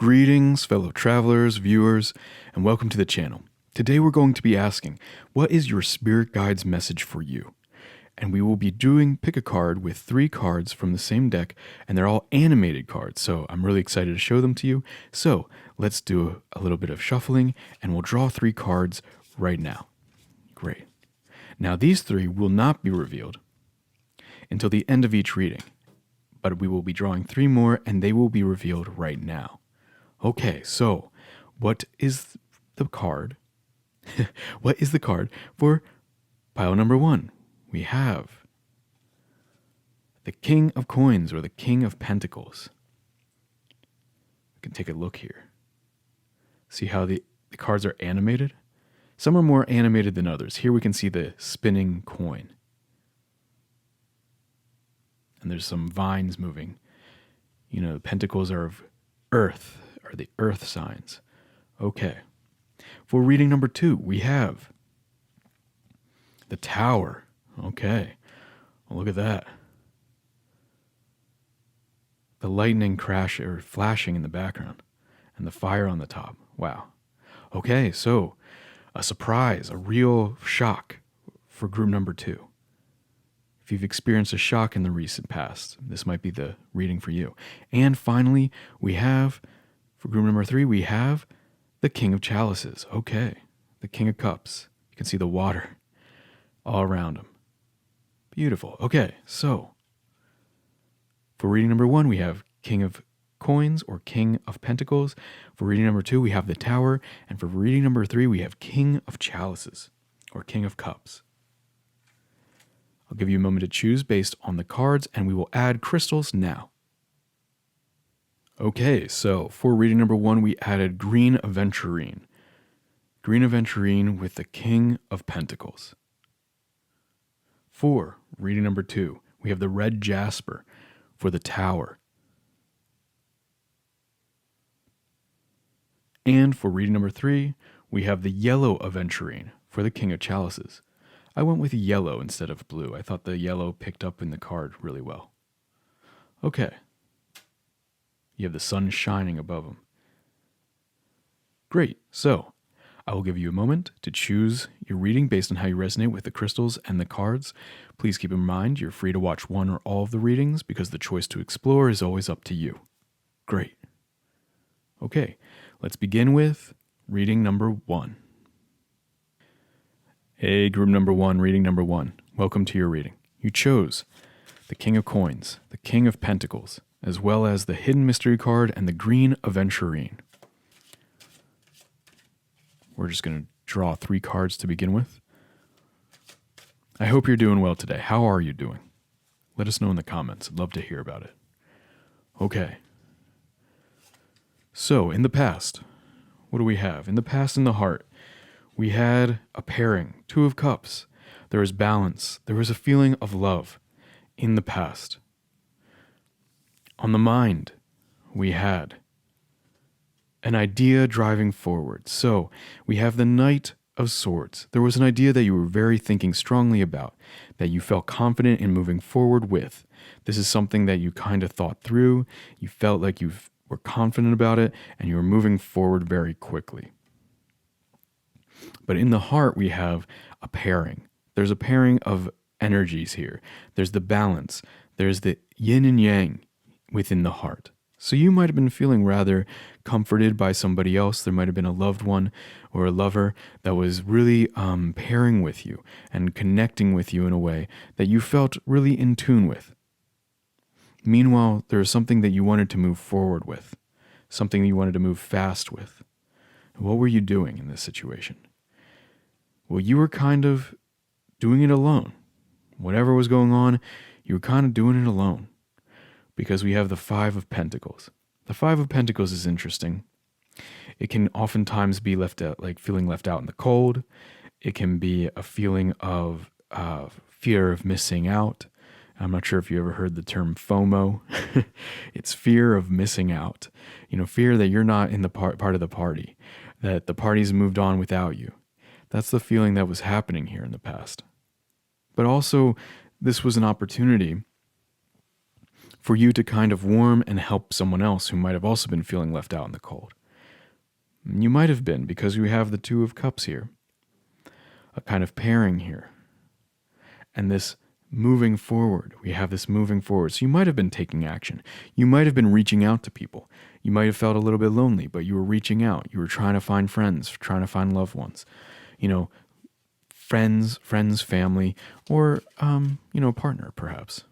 Greetings, fellow travelers, viewers, and welcome to the channel. Today we're going to be asking, what is your spirit guide's message for you? And we will be doing pick a card with 3 cards from the same deck, and they're all animated cards, so I'm really excited to show them to you. So let's do a little bit of shuffling, and we'll draw 3 cards right now. Great. Now these 3 will not be revealed until the end of each reading, but we will be drawing 3 more, and they will be revealed right now. Okay, so what is the card? What is the card for pile number 1? We have the King of Coins, or the King of Pentacles. We can take a look here. See how the cards are animated? Some are more animated than others. Here we can see the spinning coin. And there's some vines moving. You know, the pentacles are of earth, are the earth signs. Okay. For reading number 2, we have the Tower. Okay. Well, look at that. The lightning crash or flashing in the background and the fire on the top. Wow. Okay, so a surprise, a real shock for group number 2. If you've experienced a shock in the recent past, this might be the reading for you. And finally, we have, for group number 3, we have the King of Chalices. Okay, the King of Cups. You can see the water all around him. Beautiful. Okay, so for reading number 1, we have King of Coins or King of Pentacles. For reading number 2, we have the Tower. And for reading number 3, we have King of Chalices or King of Cups. I'll give you a moment to choose based on the cards, and we will add crystals now. Okay, so for reading number 1, we added Green Aventurine. Green Aventurine with the King of Pentacles. For reading number 2, we have the Red Jasper for the Tower. And for reading number 3, we have the Yellow Aventurine for the King of Chalices. I went with yellow instead of blue. I thought the yellow picked up in the card really well. Okay. You have the sun shining above them. Great. So, I will give you a moment to choose your reading based on how you resonate with the crystals and the cards. Please keep in mind you're free to watch one or all of the readings because the choice to explore is always up to you. Great. Okay, let's begin with reading number 1. Hey, group number 1, reading number 1. Welcome to your reading. You chose the King of Coins, the King of Pentacles, as well as the Hidden Mystery card and the Green Aventurine. We're just going to draw 3 cards to begin with. I hope you're doing well today. How are you doing? Let us know in the comments. I'd love to hear about it. Okay. So, in the past, what do we have? In the past, in the heart, we had a pairing, 2 of Cups. There was balance. There was a feeling of love in the past. On the mind, we had an idea driving forward. So we have the Knight of Swords. There was an idea that you were very thinking strongly about, that you felt confident in moving forward with. This is something that you kind of thought through. You felt like you were confident about it, and you were moving forward very quickly. But in the heart, we have a pairing. There's a pairing of energies here. There's the balance. There's the yin and yang within the heart. So you might have been feeling rather comforted by somebody else. There might have been a loved one or a lover that was really pairing with you and connecting with you in a way that you felt really in tune with. Meanwhile, there was something that you wanted to move forward with, something you wanted to move fast with. What were you doing in this situation? Well, you were kind of doing it alone. Whatever was going on, you were kind of doing it alone. Because we have the 5 of Pentacles. The 5 of Pentacles is interesting. It can oftentimes be left out, like feeling left out in the cold. It can be a feeling of fear of missing out. I'm not sure if you ever heard the term FOMO. It's fear of missing out. You know, fear that you're not in the part of the party, that the party's moved on without you. That's the feeling that was happening here in the past. But also, this was an opportunity for you to kind of warm and help someone else who might have also been feeling left out in the cold. You might have been, because we have the Two of Cups here, a kind of pairing here. And this moving forward, we have this moving forward. So you might have been taking action. You might have been reaching out to people. You might have felt a little bit lonely, but you were reaching out. You were trying to find friends, trying to find loved ones. Friends, family, or, partner, perhaps.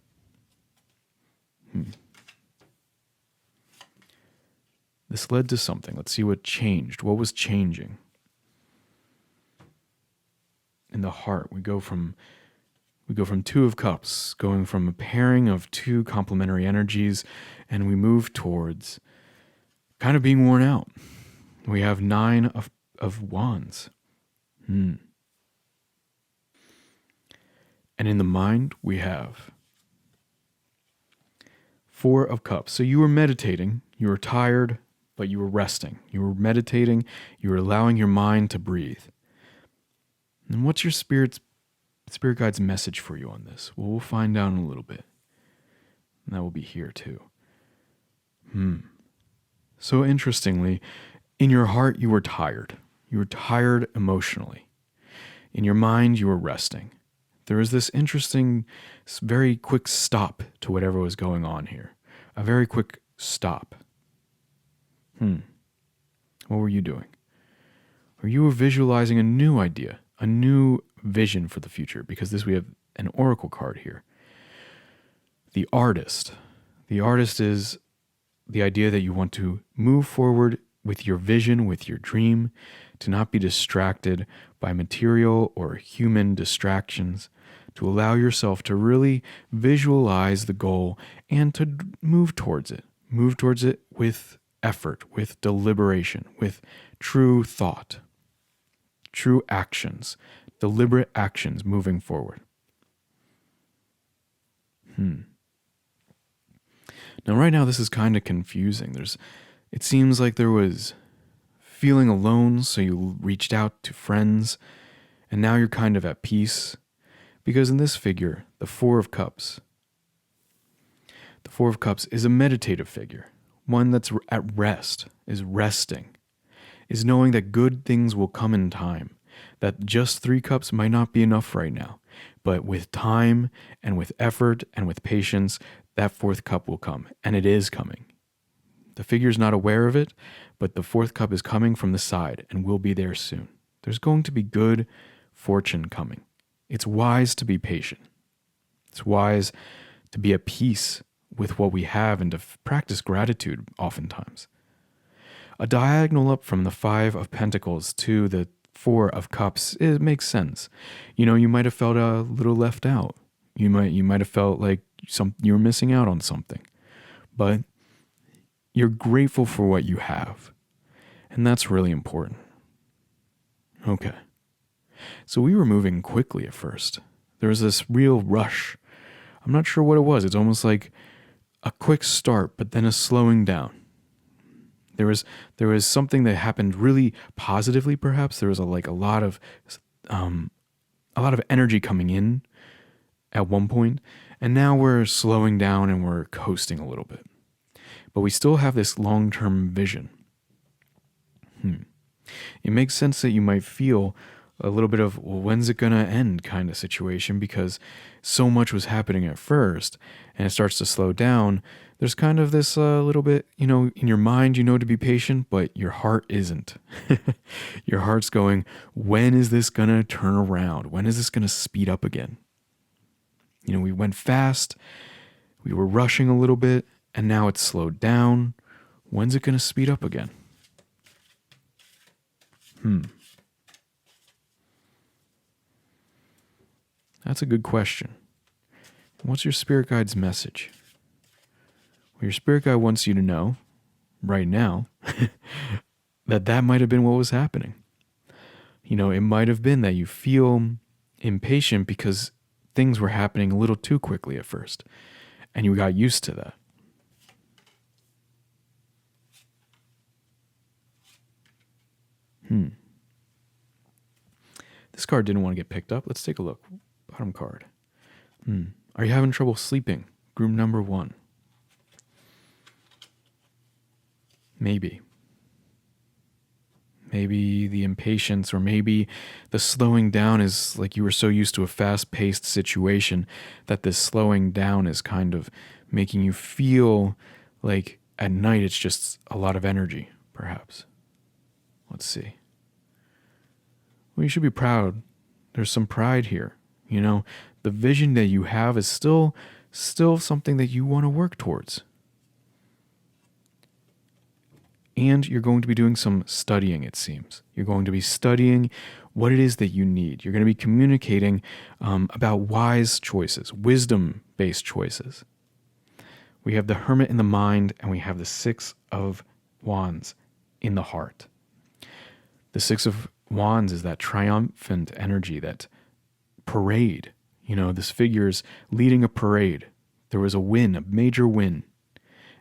This led to something. Let's see what changed. What was changing? In the heart, we go from Two of Cups, going from a pairing of two complementary energies, and we move towards kind of being worn out. We have Nine of Wands. And in the mind, we have Four of Cups. So you were meditating, you were tired, but you were resting. You were meditating, you were allowing your mind to breathe. And what's your spirit guide's message for you on this? Well, we'll find out in a little bit. And that will be here too. So interestingly, in your heart, you were tired. You were tired emotionally. In your mind, you were resting. There was this interesting, very quick stop to whatever was going on here. A very quick stop. What were you doing? Or you were visualizing a new idea, a new vision for the future, because we have an oracle card here. The artist. The artist is the idea that you want to move forward with your vision, with your dream, to not be distracted by material or human distractions, to allow yourself to really visualize the goal and to move towards it. Move towards it with effort, with deliberation, with true thought, true actions, deliberate actions moving forward. Now, right now, this is kind of confusing. It seems like there was feeling alone, so you reached out to friends, and now you're kind of at peace. Because in this figure, the Four of Cups is a meditative figure, one that's at rest, is resting, is knowing that good things will come in time, that just 3 cups might not be enough right now, but with time and with effort and with patience, that 4th cup will come, and it is coming. The figure's not aware of it, but the 4th cup is coming from the side and will be there soon. There's going to be good fortune coming. It's wise to be patient. It's wise to be at peace with what we have and to practice gratitude oftentimes. A diagonal up from the 5 of Pentacles to the 4 of Cups, it makes sense. You might have felt a little left out. You might have felt like you were missing out on something. But you're grateful for what you have. And that's really important. Okay. So we were moving quickly at first. There was this real rush. I'm not sure what it was. It's almost like a quick start, but then a slowing down. There was something that happened really positively, perhaps. There was a lot of energy coming in at one point, and now we're slowing down and we're coasting a little bit. But we still have this long-term vision. It makes sense that you might feel a little bit of, well, when's it going to end kind of situation, because so much was happening at first and it starts to slow down. There's kind of this little bit, in your mind, to be patient, but your heart isn't. Your heart's going, when is this going to turn around? When is this going to speed up again? We went fast, we were rushing a little bit, and now it's slowed down. When's it going to speed up again? That's a good question. What's your spirit guide's message? Well, your spirit guide wants you to know, right now, that might have been what was happening. It might have been that you feel impatient because things were happening a little too quickly at first, and you got used to that. This card didn't want to get picked up. Let's take a look. Bottom card. Are you having trouble sleeping? Group number 1. Maybe. Maybe the impatience, or maybe the slowing down is like you were so used to a fast paced situation that this slowing down is kind of making you feel like at night it's just a lot of energy, perhaps. Let's see. Well, you should be proud. There's some pride here. You know, the vision that you have is still something that you want to work towards. And you're going to be doing some studying, it seems. You're going to be studying what it is that you need. You're going to be communicating about wise choices, wisdom-based choices. We have the Hermit in the mind, and we have the Six of Wands in the heart. The Six of Wands is that triumphant energy, that parade. You know, this figure is leading a parade. There was a win, a major win.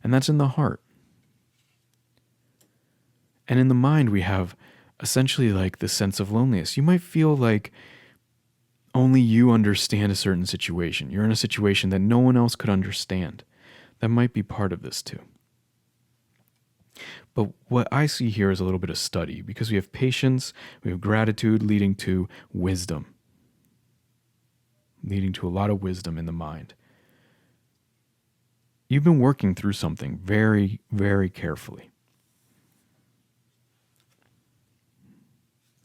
And that's in the heart. And in the mind, we have essentially like the sense of loneliness. You might feel like only you understand a certain situation. You're in a situation that no one else could understand. That might be part of this too. But what I see here is a little bit of study, because we have patience, we have gratitude leading to wisdom, leading to a lot of wisdom in the mind. You've been working through something very, very carefully.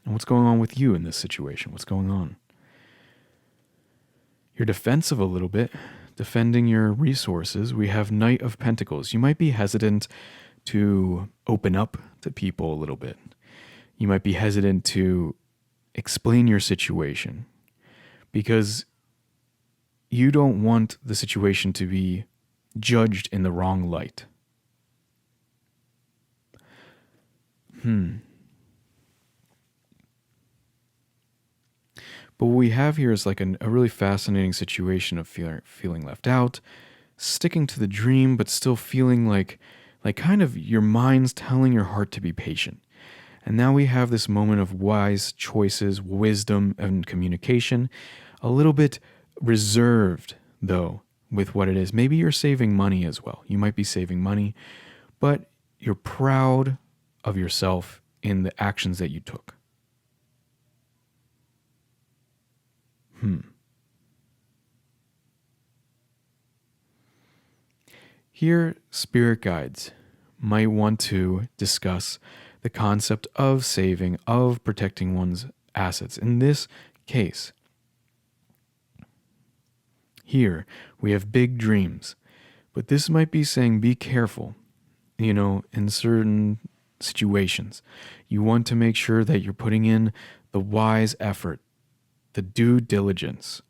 And what's going on with you in this situation? What's going on? You're defensive a little bit, defending your resources. We have Knight of Pentacles. You might be hesitant to open up to people a little bit. You might be hesitant to explain your situation because you don't want the situation to be judged in the wrong light. But what we have here is like a really fascinating situation of feeling left out, sticking to the dream, but still feeling like kind of your mind's telling your heart to be patient. And now we have this moment of wise choices, wisdom, and communication, a little bit reserved, though, with what it is. Maybe you're saving money as well. You might be saving money, but you're proud of yourself in the actions that you took. Here, spirit guides might want to discuss the concept of saving, of protecting one's assets. In this case, here we have big dreams, but this might be saying be careful, in certain situations. You want to make sure that you're putting in the wise effort, the due diligence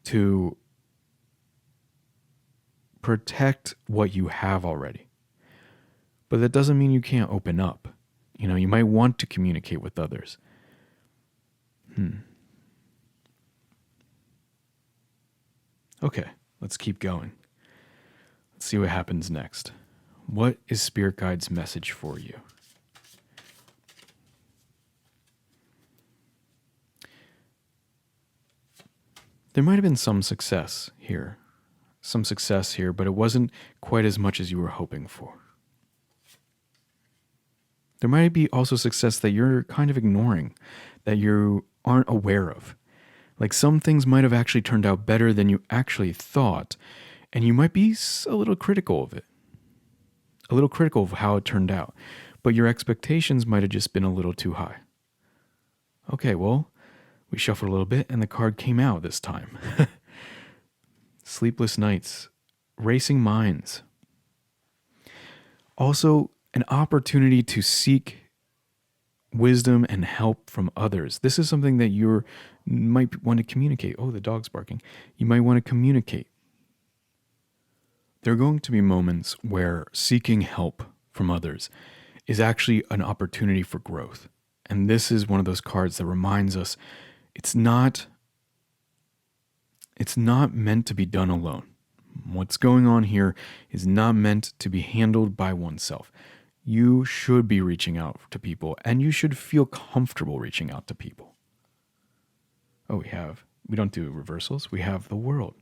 to protect what you have already. But that doesn't mean you can't open up. You might want to communicate with others. Okay, let's keep going. Let's see what happens next. What is Spirit Guide's message for you? There might have been some success here, but it wasn't quite as much as you were hoping for. There might be also success that you're kind of ignoring, that you aren't aware of. Like some things might have actually turned out better than you actually thought, and you might be a little critical of it, a little critical of how it turned out, but your expectations might have just been a little too high. Okay, well, we shuffled a little bit and the card came out this time. Sleepless nights, racing minds. Also, an opportunity to seek wisdom and help from others. This is something that you might want to communicate. Oh, the dog's barking. You might want to communicate. There are going to be moments where seeking help from others is actually an opportunity for growth. And this is one of those cards that reminds us it's not meant to be done alone. What's going on here is not meant to be handled by oneself. You should be reaching out to people, and you should feel comfortable reaching out to people. Oh, we don't do reversals. We have the World.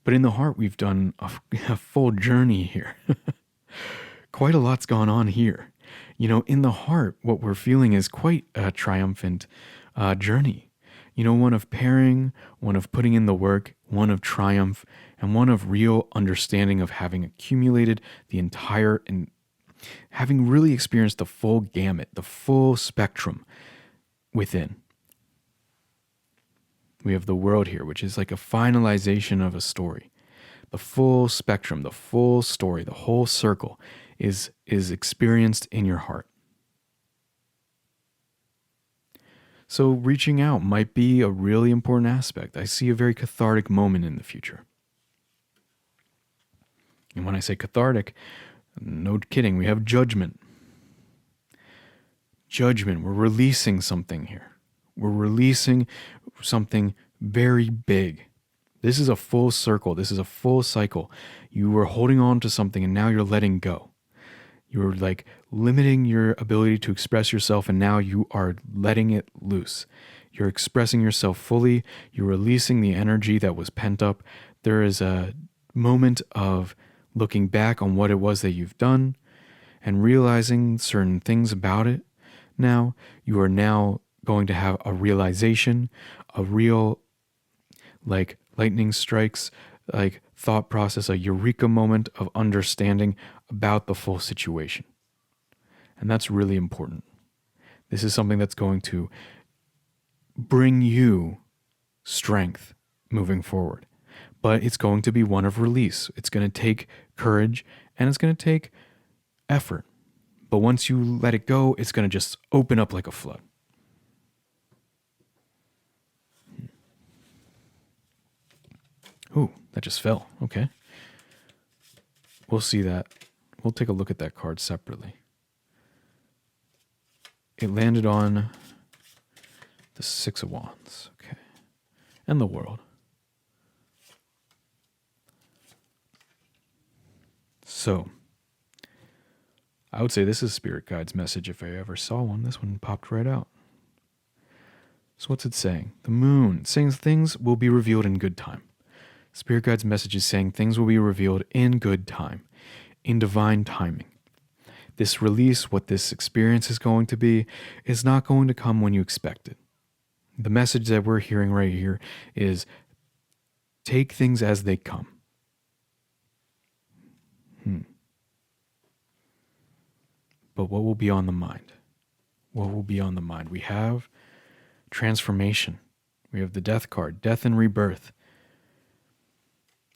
But in the heart, we've done a full journey here. Quite a lot's gone on here. In the heart, what we're feeling is quite a triumphant journey. One of pairing, one of putting in the work, one of triumph, and one of real understanding of having accumulated the entire and having really experienced the full gamut, the full spectrum within. We have the world here, which is like a finalization of a story. The full spectrum, the full story, the whole circle is experienced in your heart. So reaching out might be a really important aspect. I see a very cathartic moment in the future. And when I say cathartic, no kidding, we have judgment. Judgment, we're releasing something here. We're releasing something very big. This is a full circle. This is a full cycle. You were holding on to something and now you're letting go. You're like limiting your ability to express yourself and now you are letting it loose. You're expressing yourself fully. You're releasing the energy that was pent up. There is a moment of looking back on what it was that you've done and realizing certain things about it. Now, you are now going to have a realization, a real like lightning strikes, like thought process, a eureka moment of understanding about the full situation. And that's really important. This is something that's going to bring you strength moving forward. But it's going to be one of release. It's going to take courage and it's going to take effort. But once you let it go, it's going to just open up like a flood. Ooh, that just fell. Okay. We'll see that. We'll take a look at that card separately. It landed on the Six of Wands. Okay. And the World. So, I would say this is Spirit Guide's message if I ever saw one. This one popped right out. So what's it saying? The Moon, saying things will be revealed in good time. Spirit Guide's message is saying things will be revealed in good time, in divine timing. This release, what this experience is going to be, is not going to come when you expect it. The message that we're hearing right here is take things as they come. But what will be on the mind? What will be on the mind? We have transformation. We have the Death card, death and rebirth.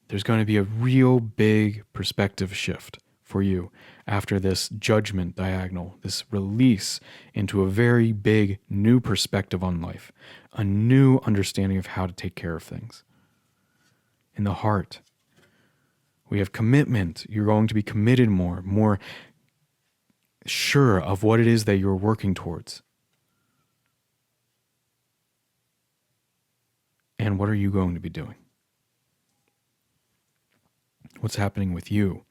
There's going to be a real big perspective shift for you after this judgment diagonal, this release into a very big new perspective on life, a new understanding of how to take care of things. In the heart, we have commitment. You're going to be committed more sure of what it is that you're working towards. And what are you going to be doing? What's happening with you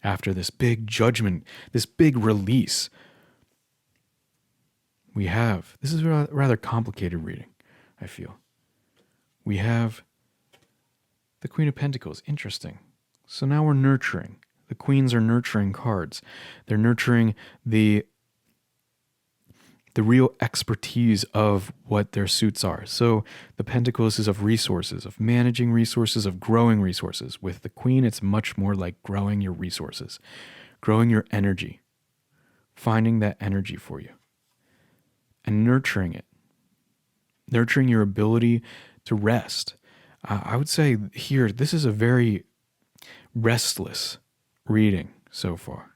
after this big judgment, this big release? This is a rather complicated reading, I feel. We have the Queen of Pentacles. Interesting. So now we're nurturing. The queens are nurturing cards. They're nurturing the real expertise of what their suits are. So the Pentacles is of resources, of managing resources, of growing resources. With the Queen, it's much more like growing your resources, growing your energy, finding that energy for you, and nurturing it, nurturing your ability to rest. I would say here, this is a very restless reading so far.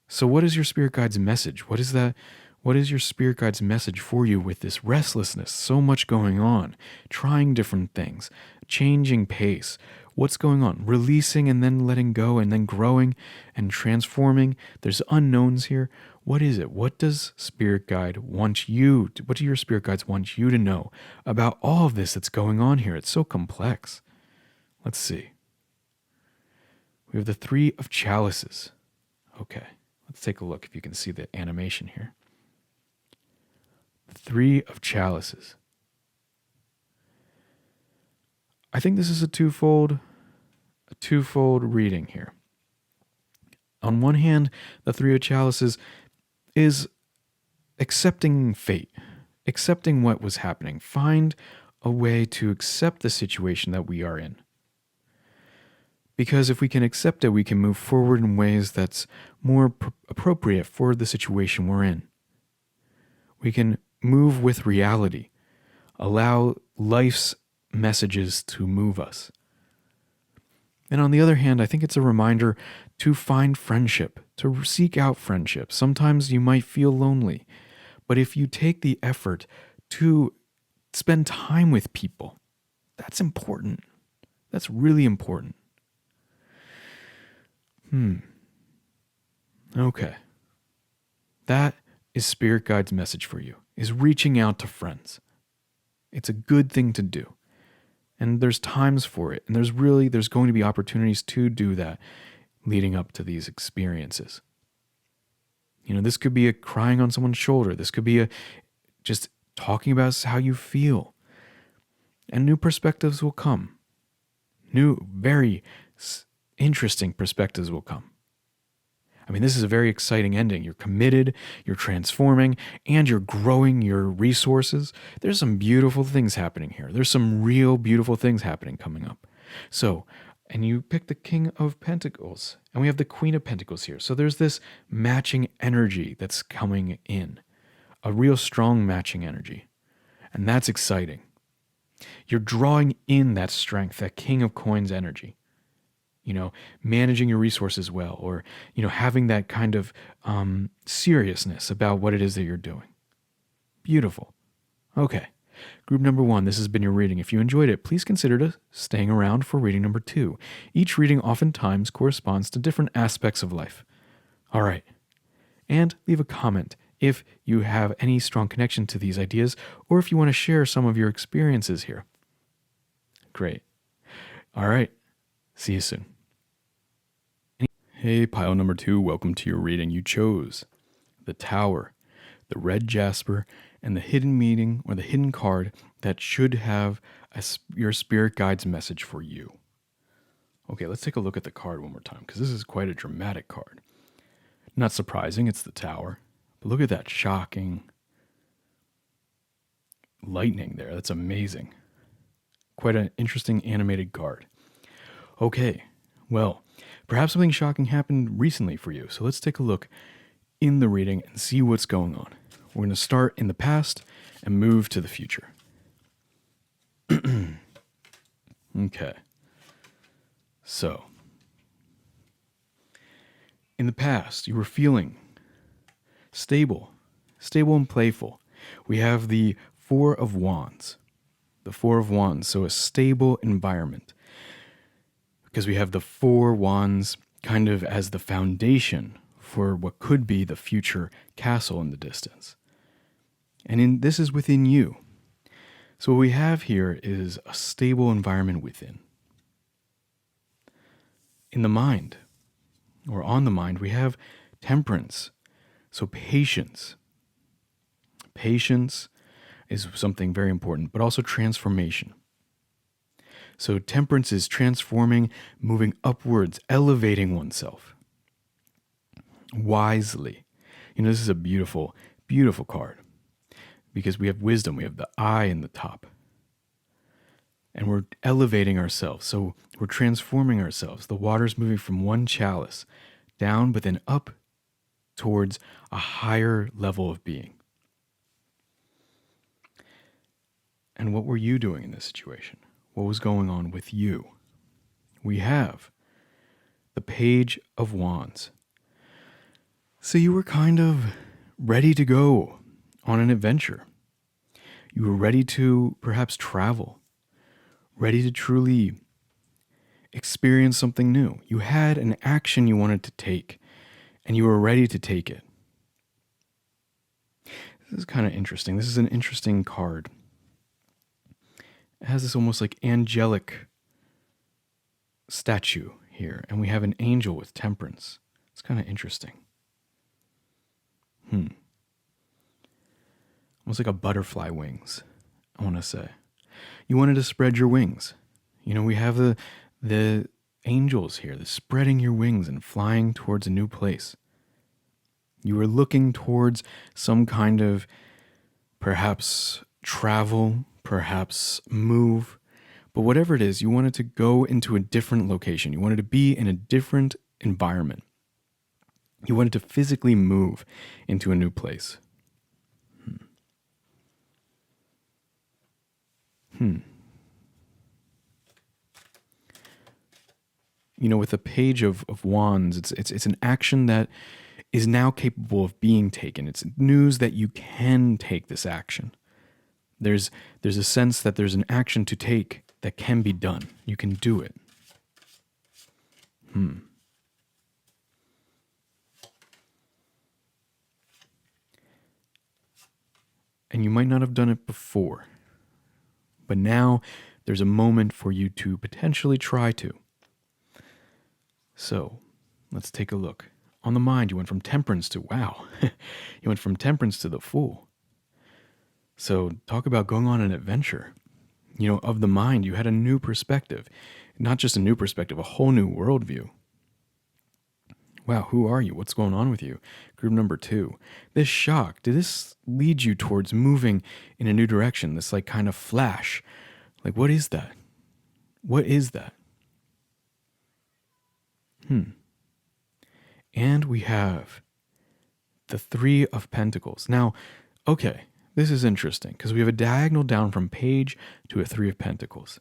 So what is your Spirit Guide's message? What is that? What is your Spirit Guide's message for you with this restlessness? So much going on, trying different things, changing pace. What's going on? Releasing and then letting go and then growing and transforming. There's unknowns here. What is it? What does Spirit Guide want you to, what do your Spirit Guides want you to know about all of this that's going on here? It's so complex. Let's see. We have the Three of Chalices. Okay, let's take a look if you can see the animation here. The Three of Chalices. I think this is a twofold reading here. On one hand, the Three of Chalices is accepting fate, accepting what was happening. Find a way to accept the situation that we are in. Because if we can accept it, we can move forward in ways that's more appropriate for the situation we're in. We can move with reality, allow life's messages to move us. And on the other hand, I think it's a reminder to find friendship, to seek out friendship. Sometimes you might feel lonely, but if you take the effort to spend time with people, that's important. That's really important. Okay. That is Spirit Guide's message for you, is reaching out to friends. It's a good thing to do. And there's times for it. And there's going to be opportunities to do that leading up to these experiences. This could be a crying on someone's shoulder. This could be just talking about how you feel. And new perspectives will come. New, very interesting perspectives will come. This is a very exciting ending. You're committed, you're transforming, and you're growing your resources. There's some beautiful things happening here. There's some real beautiful things happening coming up. So, and you pick the King of Pentacles, and we have the Queen of Pentacles here. So there's this matching energy that's coming in, a real strong matching energy. And that's exciting. You're drawing in that strength, that King of Coins energy. Managing your resources well, or, having that kind of seriousness about what it is that you're doing. Beautiful. Okay. Group number 1, this has been your reading. If you enjoyed it, please consider staying around for reading number 2. Each reading oftentimes corresponds to different aspects of life. All right. And leave a comment if you have any strong connection to these ideas, or if you want to share some of your experiences here. Great. All right. See you soon. Hey, pile number 2, welcome to your reading. You chose the Tower, the red jasper, and the hidden meaning or the hidden card that should have your Spirit Guide's message for you. Okay, let's take a look at the card one more time, because this is quite a dramatic card. Not surprising, it's the Tower. But look at that shocking lightning there. That's amazing. Quite an interesting animated card. Okay, well, perhaps something shocking happened recently for you. So let's take a look in the reading and see what's going on. We're going to start in the past and move to the future. Okay. So, in the past, you were feeling stable and playful. We have the Four of Wands. The Four of Wands, so a stable environment. Because we have the Four Wands kind of as the foundation for what could be the future castle in the distance. And this is within you. So what we have here is a stable environment within. In the mind, or on the mind, we have temperance. So patience. Patience is something very important, but also transformation. So temperance is transforming, moving upwards, elevating oneself wisely. This is a beautiful, beautiful card because we have wisdom. We have the eye in the top. And we're elevating ourselves. So we're transforming ourselves. The water's moving from one chalice down, but then up towards a higher level of being. And what were you doing in this situation? What was going on with you? We have the Page of Wands. So you were kind of ready to go on an adventure. You were ready to perhaps travel, ready to truly experience something new. You had an action you wanted to take, and you were ready to take it. This is kind of interesting. This is an interesting card. It has this almost like angelic statue here, and we have an angel with temperance. It's kind of interesting. Almost like a butterfly wings, I want to say. You wanted to spread your wings. We have the angels here, the spreading your wings and flying towards a new place. You are looking towards some kind of perhaps travel, perhaps move, but whatever it is, you wanted to go into a different location. You wanted to be in a different environment. You wanted to physically move into a new place. With a page of wands, it's an action that is now capable of being taken. It's news that you can take this action. There's a sense that there's an action to take that can be done. You can do it. And you might not have done it before, but now there's a moment for you to potentially try to. So, let's take a look. On the mind, you went from temperance to wow. You went from temperance to the Fool. So, talk about going on an adventure. Of the mind, you had a new perspective. Not just a new perspective, a whole new worldview. Wow, who are you? What's going on with you? Group number 2. This shock, did this lead you towards moving in a new direction? This kind of flash. What is that? What is that? And we have the 3 of Pentacles. Now, okay, this is interesting because we have a diagonal down from page to a 3 of Pentacles.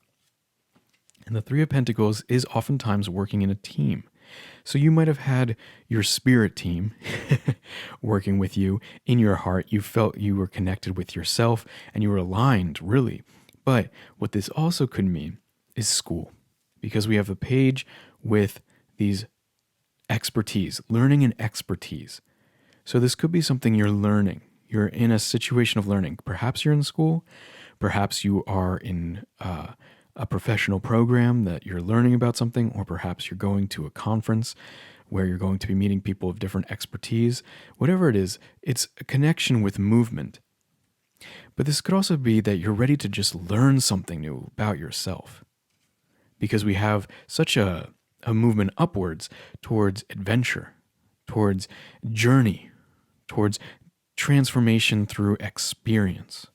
And the 3 of Pentacles is oftentimes working in a team. So you might have had your spirit team working with you in your heart. You felt you were connected with yourself and you were aligned, really. But what this also could mean is school, because we have a page with these expertise, learning and expertise. So this could be something you're learning. You're in a situation of learning. Perhaps you're in school. Perhaps you are in a professional program that you're learning about something, or perhaps you're going to a conference where you're going to be meeting people of different expertise. Whatever it is, it's a connection with movement. But this could also be that you're ready to just learn something new about yourself, because we have such a movement upwards towards adventure, towards journey, towards transformation through experience.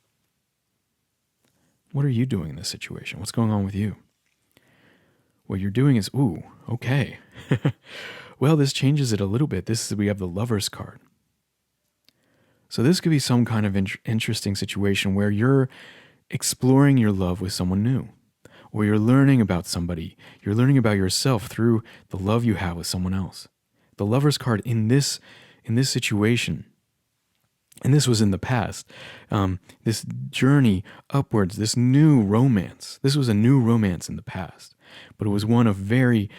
What are you doing in this situation? What's going on with you? What you're doing is, ooh, okay. Well, this changes it a little bit. We have the Lover's card. So this could be some kind of interesting situation where you're exploring your love with someone new, or you're learning about somebody. You're learning about yourself through the love you have with someone else. The Lover's card in this situation, and this was in the past, this journey upwards, this new romance. This was a new romance in the past, but it was one of it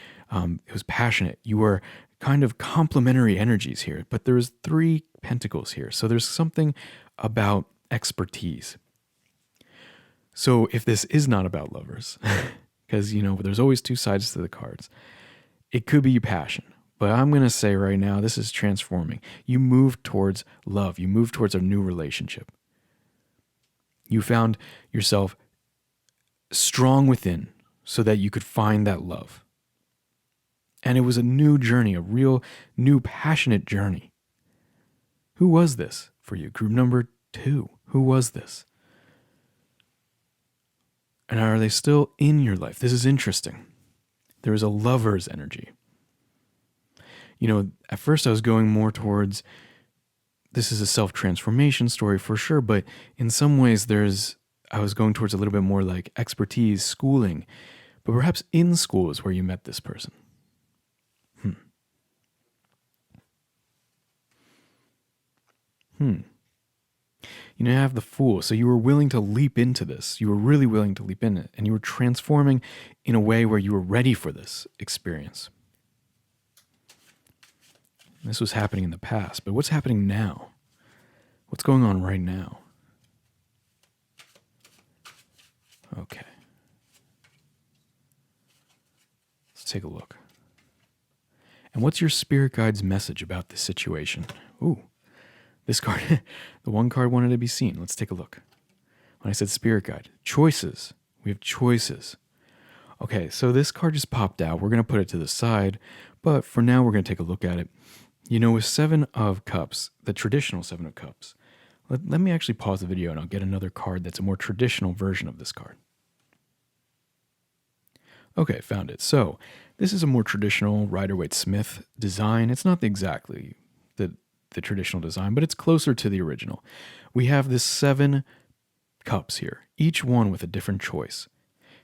was passionate. You were kind of complementary energies here, but there's 3 pentacles here. So there's something about expertise. So if this is not about lovers, because, there's always 2 sides to the cards, it could be passion. But I'm going to say right now, this is transforming. You move towards love. You move towards a new relationship. You found yourself strong within so that you could find that love. And it was a new journey, a real new passionate journey. Who was this for you? Group number 2. Who was this? And are they still in your life? This is interesting. There is a lover's energy. At first I was going more towards, this is a self-transformation story for sure, but in some ways I was going towards a little bit more like expertise, schooling, but perhaps in school is where you met this person. You have the Fool, so you were willing to leap into this. You were really willing to leap in it, and you were transforming in a way where you were ready for this experience. This was happening in the past, but what's happening now? What's going on right now? Okay. Let's take a look. And what's your spirit guide's message about this situation? Ooh, this card, the one card wanted to be seen. Let's take a look. When I said spirit guide, choices. We have choices. Okay, so this card just popped out. We're going to put it to the side, but for now, we're going to take a look at it. You know, with Seven of Cups, the traditional Seven of Cups, let me actually pause the video and I'll get another card that's a more traditional version of this card. Okay, found it. So this is a more traditional Rider-Waite-Smith design. It's not exactly the traditional design, but it's closer to the original. We have this 7 cups here, each one with a different choice.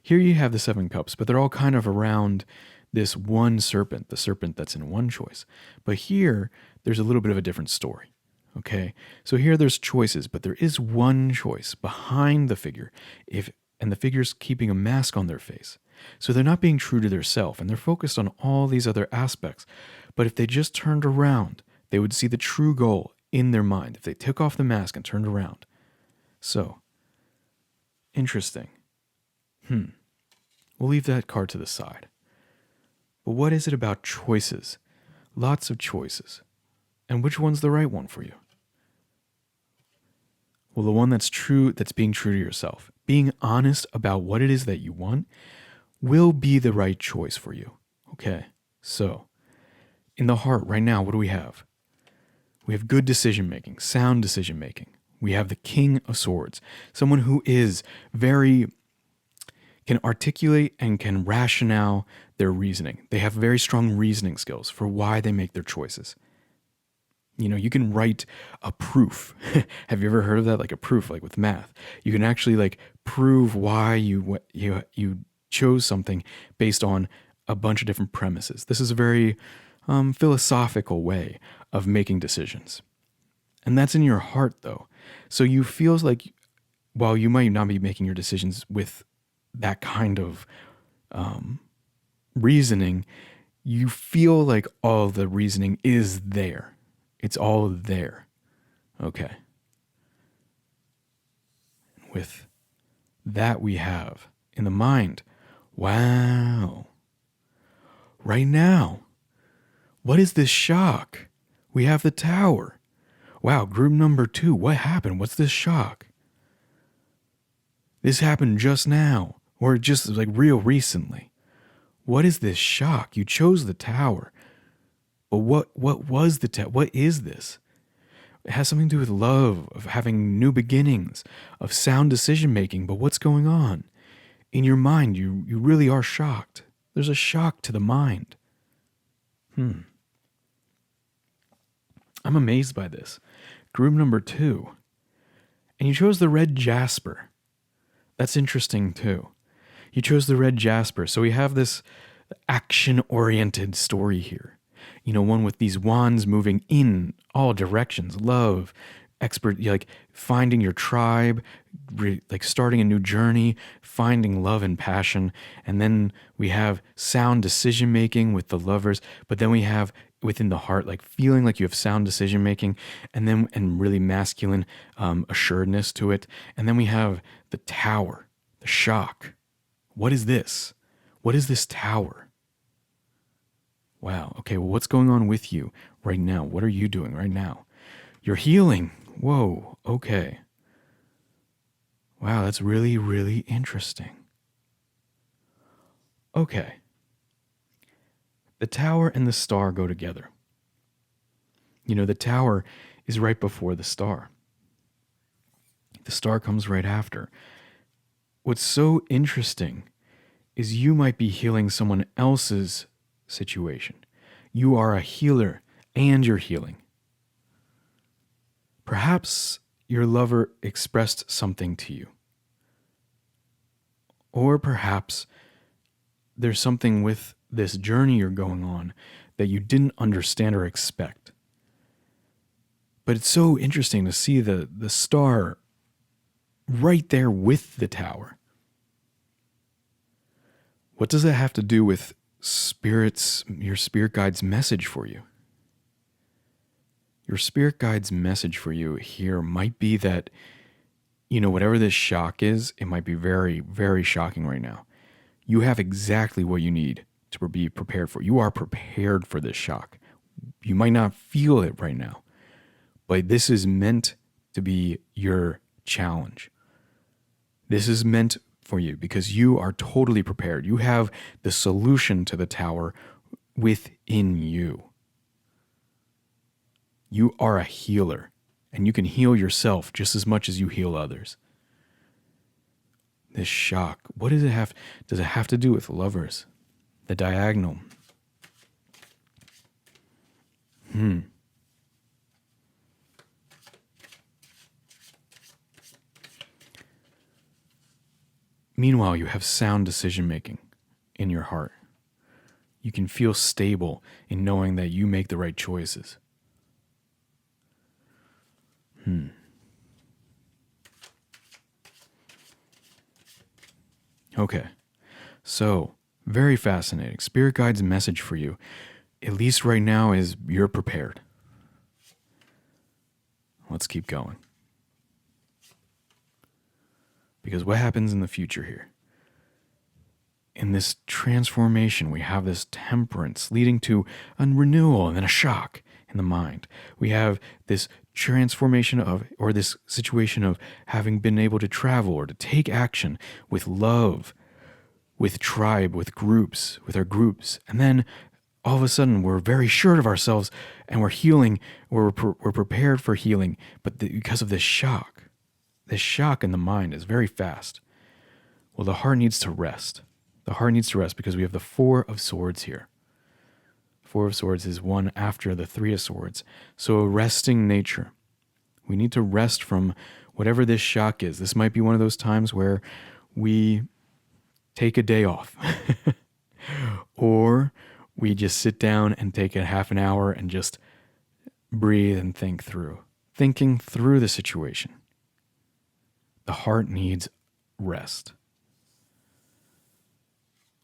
Here you have the 7 cups, but they're all kind of around this one serpent, the serpent that's in one choice. But here, there's a little bit of a different story. Okay, so here there's choices, but there is one choice behind the figure, and the figure's keeping a mask on their face. So they're not being true to their self, and they're focused on all these other aspects. But if they just turned around, they would see the true goal in their mind if they took off the mask and turned around. So, interesting. We'll leave that card to the side. But what is it about choices? Lots of choices. And which one's the right one for you? Well, the one that's true, that's being true to yourself. Being honest about what it is that you want will be the right choice for you. Okay, so in the heart right now, what do we have? We have good decision making, sound decision making. We have the King of Swords, someone who is can articulate and can rationale their reasoning. They have very strong reasoning skills for why they make their choices. You know, you can write a proof. Have you ever heard of that? Like a proof, like with math. You can actually like prove why you chose something based on a bunch of different premises. This is a very philosophical way of making decisions. And that's in your heart, though. So you feel like, while you might not be making your decisions with that kind of reasoning, you feel like all the reasoning is there. It's all there. Okay. With that we have in the mind, wow. Right now, what is this shock? We have the Tower. Wow, group number 2, what happened? What's this shock? This happened just now, or just like real recently. What is this shock? You chose the Tower. But what was the Tower? What is this? It has something to do with love, of having new beginnings, of sound decision making. But what's going on? In your mind, you really are shocked. There's a shock to the mind. I'm amazed by this. Group number 2. And you chose the red jasper. That's interesting too. You chose the red jasper. So we have this action-oriented story here. You know, one with these wands moving in all directions. Love, like finding your tribe, like starting a new journey, finding love and passion. And then we have sound decision making with the lovers. But then we have within the heart, like feeling like you have sound decision making, and really masculine assuredness to it. And then we have the Tower, the shock. What is this? What is this Tower? Wow. Okay. Well, what's going on with you right now? What are you doing right now? You're healing. Whoa. Okay. Wow. That's really, really interesting. Okay. The Tower and the star go together. You know, the Tower is right before the star. The star comes right after. What's so interesting is you might be healing someone else's situation. You are a healer and you're healing. Perhaps your lover expressed something to you. Or perhaps there's something with this journey you're going on that you didn't understand or expect. But it's so interesting to see the star right there with the Tower. What does that have to do with your spirit guide's message for you? Your spirit guide's message for you here might be that, you know, whatever this shock is, it might be very, very shocking right now. You have exactly what you need to be prepared for. You are prepared for this shock. You might not feel it right now, but this is meant to be your challenge. This is meant for you because you are totally prepared. You have the solution to the tower within you. You are a healer, and you can heal yourself just as much as you heal others. This shock, what does it have to do with lovers? The diagonal. Meanwhile, you have sound decision making in your heart. You can feel stable in knowing that you make the right choices. Okay, so very fascinating. Spirit Guide's message for you, at least right now, is you're prepared. Let's keep going. Because what happens in the future here? In this transformation, we have this temperance leading to a renewal and then a shock in the mind. We have this transformation of, or this situation of having been able to travel or to take action with love, with tribe, with groups, with our groups. And then all of a sudden we're very sure of ourselves and we're healing, or we're prepared for healing. But because of this shock in the mind is very fast. Well, the heart needs to rest. The heart needs to rest because we have the Four of Swords here. Four of Swords is one after the Three of Swords. So a resting nature. We need to rest from whatever this shock is. This might be one of those times where we take a day off. Or we just sit down and take a half an hour and just breathe and think through. Thinking through the situation. The heart needs rest.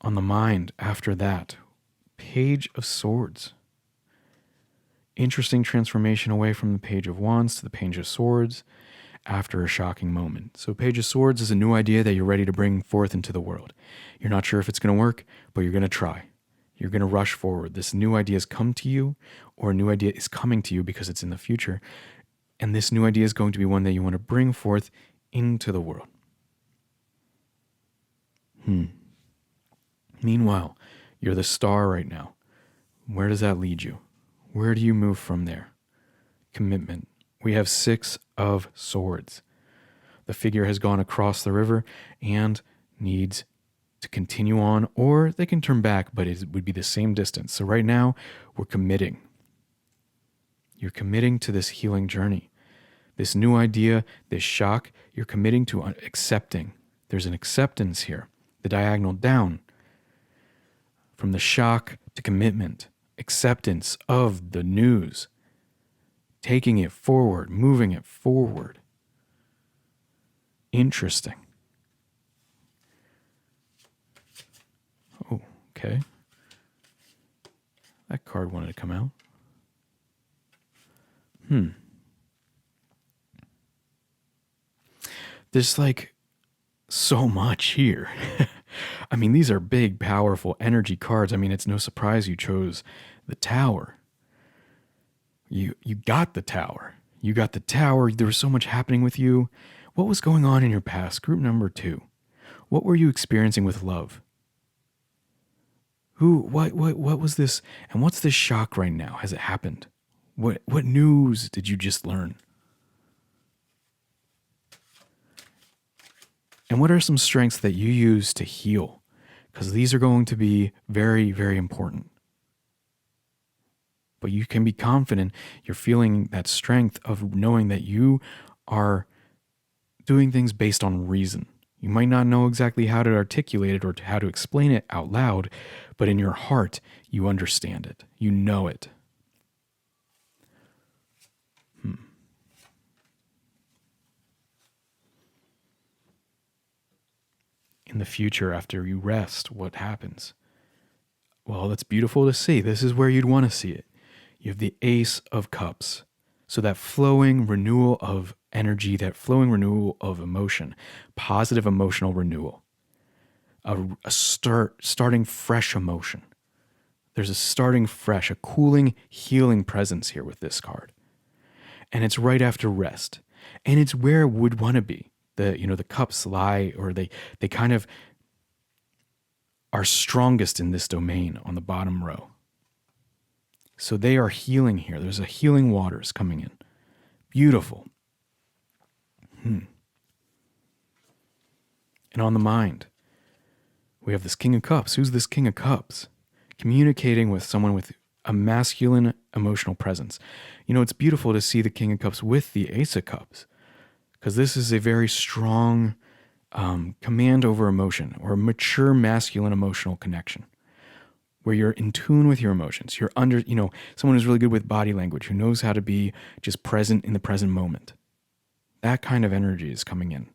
On the mind, after that, Page of Swords. Interesting transformation away from the Page of Wands to the Page of Swords after a shocking moment. So Page of Swords is a new idea that you're ready to bring forth into the world. You're not sure if it's going to work, but you're going to try. You're going to rush forward. This new idea has come to you, or a new idea is coming to you because it's in the future. And this new idea is going to be one that you want to bring forth into the world. Meanwhile, you're the star right now. Where does that lead you? Where do you move from there? Commitment. We have Six of Swords. The figure has gone across the river and needs to continue on, or they can turn back, but it would be the same distance. So right now, we're committing. You're committing to this healing journey. This new idea, this shock, you're committing to accepting. There's an acceptance here. The diagonal down. From the shock to commitment. Acceptance of the news. Taking it forward, moving it forward. Interesting. Oh, okay. That card wanted to come out. There's like so much here. I mean, these are big, powerful energy cards. I mean, it's no surprise you chose the Tower. You got the Tower. You got the Tower. There was so much happening with you. What was going on in your past? Group number 2. What were you experiencing with love? What was this? And what's this shock right now? Has it happened? What news did you just learn? And what are some strengths that you use to heal? Because these are going to be very, very important. But you can be confident you're feeling that strength of knowing that you are doing things based on reason. You might not know exactly how to articulate it or how to explain it out loud, but in your heart, you understand it. You know it. In the future, after you rest, what happens? Well, that's beautiful to see. This is where you'd want to see it. You have the Ace of Cups. So that flowing renewal of energy, that flowing renewal of emotion, positive emotional renewal, starting fresh emotion. There's a starting fresh, a cooling, healing presence here with this card. And it's right after rest. And it's where it would want to be. the cups lie, or they kind of are strongest in this domain on the bottom row. So they are healing here. There's a healing waters coming in. Beautiful. And on the mind, we have this King of Cups. Who's this King of Cups? Communicating with someone with a masculine emotional presence. It's beautiful to see the King of Cups with the Ace of Cups, because this is a very strong command over emotion, or a mature masculine emotional connection, where you're in tune with your emotions. You're someone who's really good with body language, who knows how to be just present in the present moment. That kind of energy is coming in.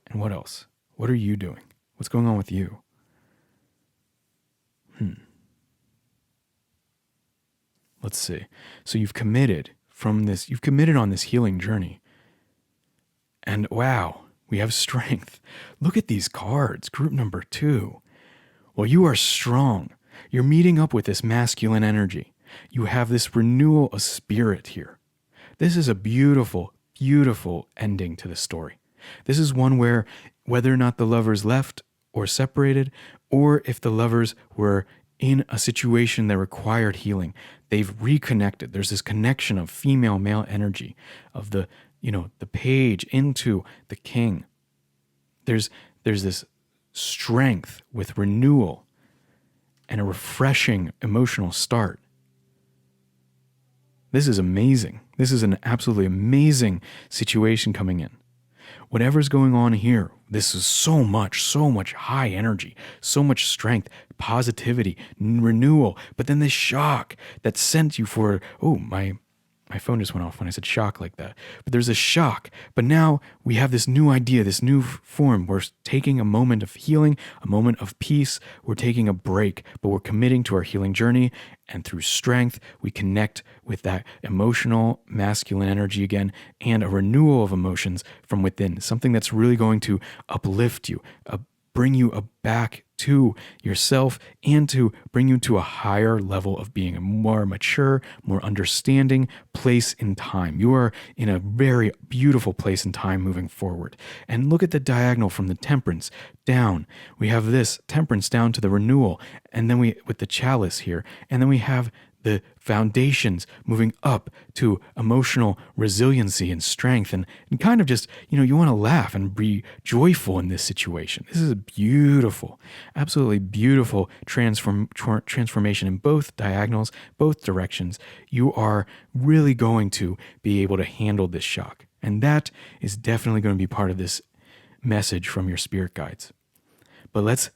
And what else? What are you doing? What's going on with you? Let's see. So you've committed on this healing journey. And wow, we have strength. Look at these cards, group number 2. Well, you are strong. You're meeting up with this masculine energy. You have this renewal of spirit here. This is a beautiful, beautiful ending to the story. This is one where, whether or not the lovers left or separated, or if the lovers were in a situation that required healing, they've reconnected. There's this connection of female-male energy, of the page into the king. There's this strength with renewal and a refreshing emotional start. This is amazing. This is an absolutely amazing situation coming in. Whatever's going on here, this is so much high energy, so much strength, positivity, renewal. But then this shock that sent you for, my phone just went off when I said shock like that. But there's a shock. But now we have this new idea, this new form. We're taking a moment of healing, a moment of peace. We're taking a break, but we're committing to our healing journey. And through strength, we connect with that emotional masculine energy again, and a renewal of emotions from within. Something that's really going to uplift you, bring you back to yourself, and to bring you to a higher level of being, a more mature, more understanding place in time. You are in a very beautiful place in time moving forward. And look at the diagonal from the temperance down. We have this temperance down to the renewal, and then with the chalice here, and then we have the foundations moving up to emotional resiliency and strength, and kind of just, you want to laugh and be joyful in this situation. This is a beautiful, absolutely beautiful transformation in both diagonals, both directions. You are really going to be able to handle this shock. And that is definitely going to be part of this message from your spirit guides. But let's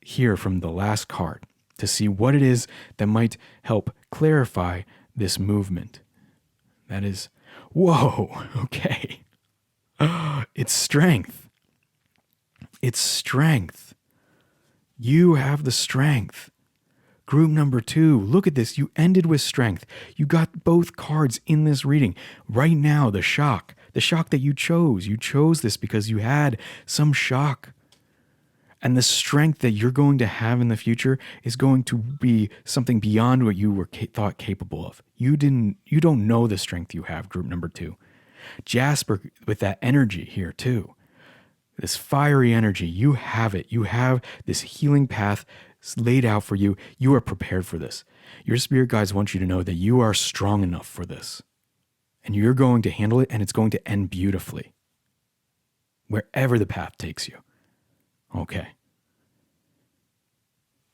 hear from the last card to see what it is that might help clarify this movement. That is, whoa, okay. It's strength. It's strength. You have the strength. Group number 2, look at this. You ended with strength. You got both cards in this reading. Right now, the shock that you chose. You chose this because you had some shock. And the strength that you're going to have in the future is going to be something beyond what you were thought capable of. You don't know the strength you have, group number 2. Jasper, with that energy here too. This fiery energy, you have it. You have this healing path laid out for you. You are prepared for this. Your spirit guides want you to know that you are strong enough for this. And you're going to handle it, and it's going to end beautifully. Wherever the path takes you. Okay.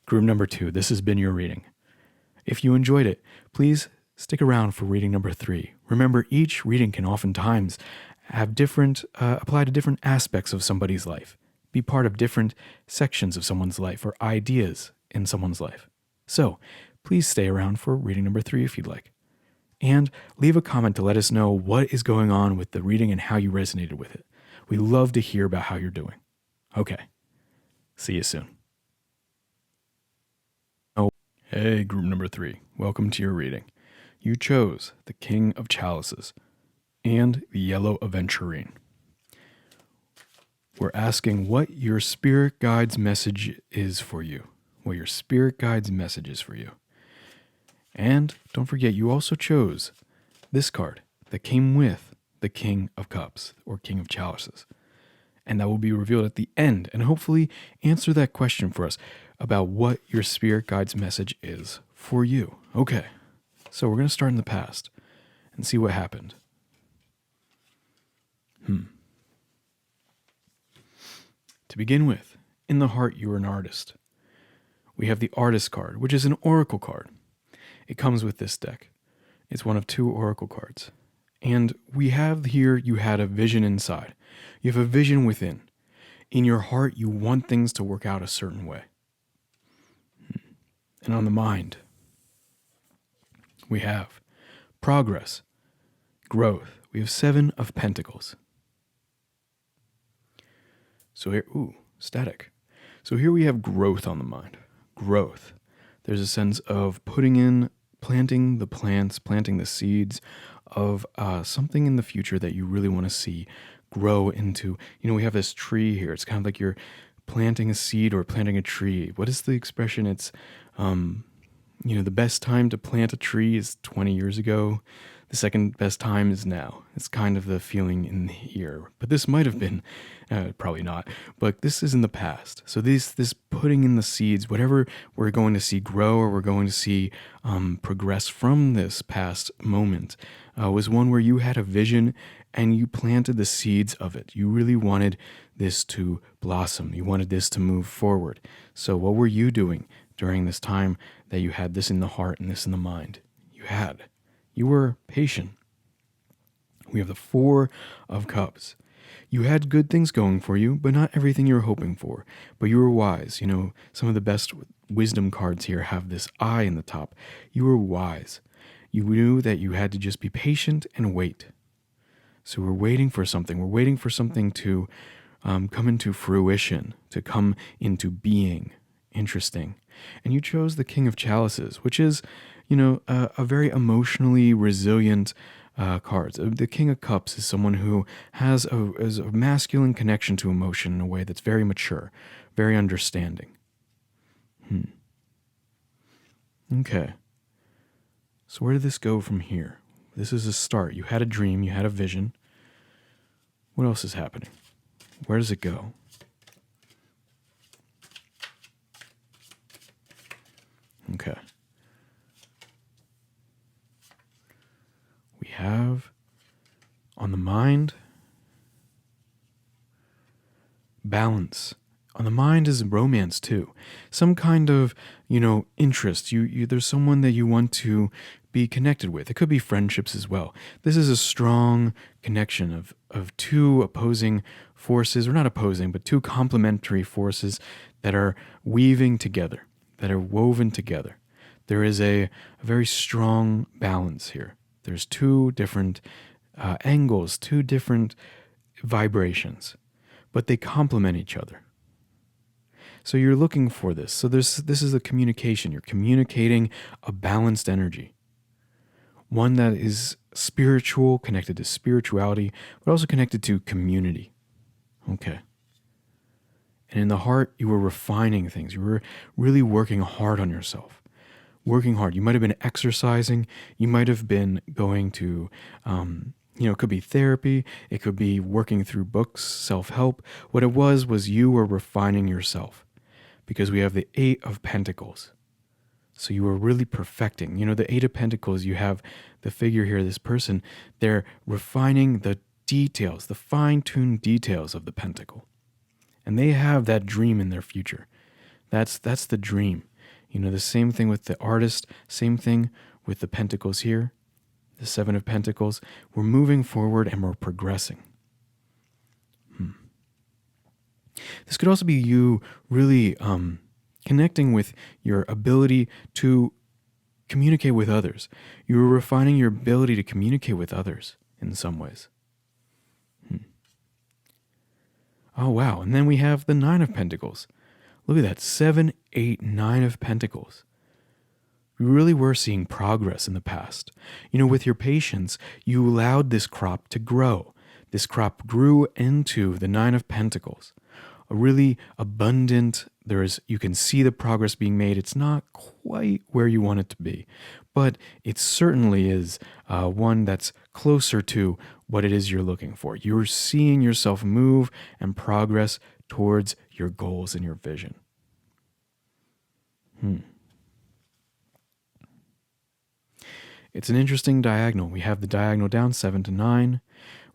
Group number 2, this has been your reading. If you enjoyed it, please stick around for reading number 3. Remember, each reading can oftentimes have apply to different aspects of somebody's life, be part of different sections of someone's life or ideas in someone's life. So please stay around for reading number 3 if you'd like. And leave a comment to let us know what is going on with the reading and how you resonated with it. We love to hear about how you're doing. Okay. See you soon. Hey, group number 3. Welcome to your reading. You chose the King of Chalices and the Yellow Aventurine. We're asking what your spirit guide's message is for you. What your spirit guide's message is for you. And don't forget, you also chose this card that came with the King of Cups or King of Chalices. And that will be revealed at the end and hopefully answer that question for us about what your spirit guide's message is for you. Okay, so we're going to start in the past and see what happened. To begin with, in the heart, you are an artist. We have the Artist card, which is an oracle card. It comes with this deck. It's one of 2 oracle cards. And we have here, you had a vision inside. You have a vision within. In your heart, you want things to work out a certain way. And on the mind, we have progress, growth. We have 7 of Pentacles. So here, static. So here we have growth on the mind. Growth. There's a sense of planting the plants, planting the seeds of something in the future that you really want to see grow into. We have this tree here. It's kind of like you're planting a seed or planting a tree. What is the expression? It's, the best time to plant a tree is 20 years ago. The second best time is now. It's kind of the feeling in here. But this might have been, probably not, but this is in the past. So this putting in the seeds, whatever we're going to see grow or we're going to see progress from this past moment, was one where you had a vision and you planted the seeds of it. You really wanted this to blossom. You wanted this to move forward. So what were you doing during this time that you had this in the heart and this in the mind? You were patient. We have the 4 of Cups. You had good things going for you, but not everything you were hoping for. But you were wise. Some of the best wisdom cards here have this eye in the top. You were wise. You knew that you had to just be patient and wait. So we're waiting for something. We're waiting for something to come into fruition, to come into being. Interesting. And you chose the King of Chalices, which is, a very emotionally resilient card. The King of Cups is someone who has a masculine connection to emotion in a way that's very mature, very understanding. Okay. So where did this go from here? This is a start. You had a dream. You had a vision. What else is happening? Where does it go? Okay. We have on the mind, balance. On the mind is romance too. Some kind of, interest. There's someone that you want to be connected with. It could be friendships as well. This is a strong connection of 2 opposing forces, or not opposing, but 2 complementary forces that are weaving together, that are woven together. There is a very strong balance here. There's 2 different angles, 2 different vibrations, but they complement each other. So you're looking for this. So this is a communication. You're communicating a balanced energy. One that is spiritual, connected to spirituality, but also connected to community. Okay. And in the heart, you were refining things. You were really working hard on yourself. Working hard. You might have been exercising. You might have been going to, it could be therapy. It could be working through books, self-help. What it was you were refining yourself, because we have the 8 of Pentacles. So you were really perfecting. The 8 of Pentacles, you have the figure here, this person, they're refining the details, the fine-tuned details of the pentacle. And they have that dream in their future. That's the dream. The same thing with the artist, same thing with the pentacles here, the 7 of Pentacles. We're moving forward and we're progressing. This could also be you really connecting with your ability to communicate with others. You're refining your ability to communicate with others in some ways. Oh, wow. And then we have the 9 of Pentacles. Look at that. 7, 8, 9 of Pentacles. We really were seeing progress in the past. With your patience, you allowed this crop to grow. This crop grew into the 9 of Pentacles. a really abundant. You can see the progress being made. It's not quite where you want it to be, but it certainly is one that's closer to what it is you're looking for. You're seeing yourself move and progress towards your goals and your vision. It's an interesting diagonal. We have the diagonal down 7 to 9.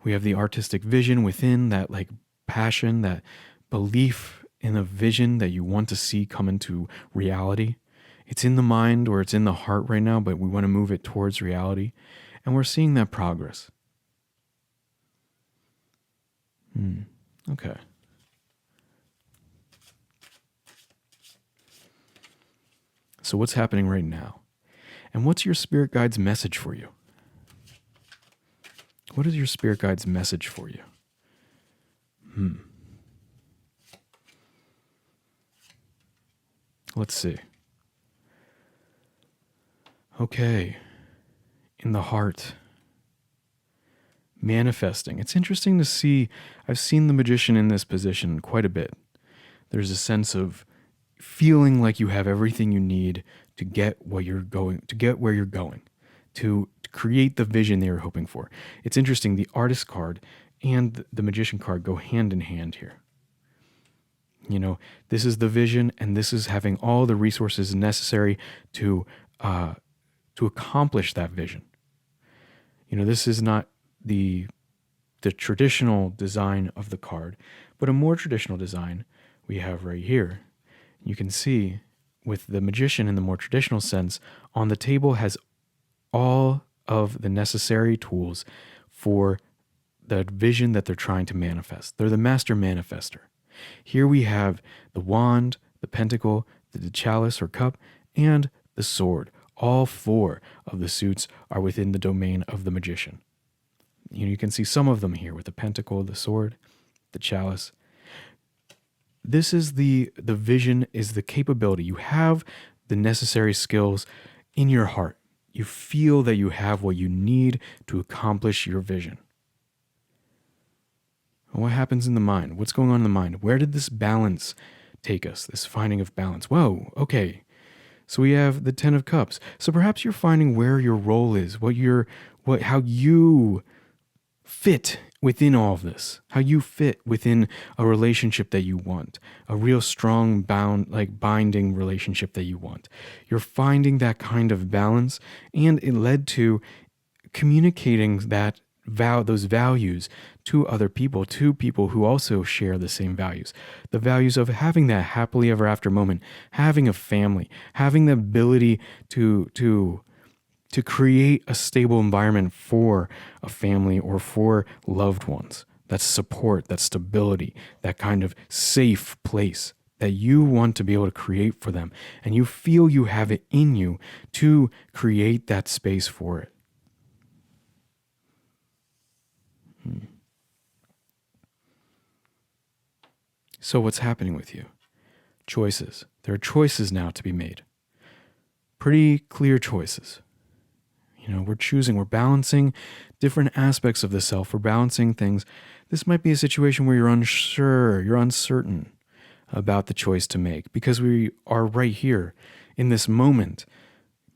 We have the artistic vision within, that like passion, that belief in a vision that you want to see come into reality. It's in the mind or it's in the heart right now, but we want to move it towards reality. And we're seeing that progress. Okay. So what's happening right now? And what's your spirit guide's message for you? What is your spirit guide's message for you? Let's see. Okay. In the heart. Manifesting. It's interesting to see. I've seen the Magician in this position quite a bit. There's a sense of feeling like you have everything you need to get where you're going, to create the vision they were hoping for. It's interesting. The Artist card and the Magician card go hand in hand here. You know, this is the vision, and this is having all the resources necessary to accomplish that vision. You know, this is not the traditional design of the card, but a more traditional design we have right here. You can see with the Magician in the more traditional sense, on the table has all of the necessary tools for the vision that they're trying to manifest. They're the master manifester. Here we have the wand, the pentacle, the chalice or cup, and the sword. All 4 of the suits are within the domain of the Magician. You can see some of them here with the pentacle, the sword, the chalice. This is the vision, is the capability. You have the necessary skills in your heart. You feel that you have what you need to accomplish your vision. What happens in the mind? What's going on in the mind? Where did this balance take us? This finding of balance. Whoa, okay. So we have the 10 of Cups. So perhaps you're finding where your role is, how you fit within all of this, how you fit within a relationship that you want, a real strong binding relationship that you want. You're finding that kind of balance, and it led to communicating those values to other people, to people who also share the same values. The values of having that happily ever after moment, having a family, having the ability to create a stable environment for a family or for loved ones. That's support, that's stability, that kind of safe place that you want to be able to create for them. And you feel you have it in you to create that space for it. So what's happening with you? Choices. There are choices now to be made. Pretty clear choices. You know, we're balancing different aspects of the self. We're balancing things. This might be a situation where you're unsure, you're uncertain about the choice to make, because we are right here in this moment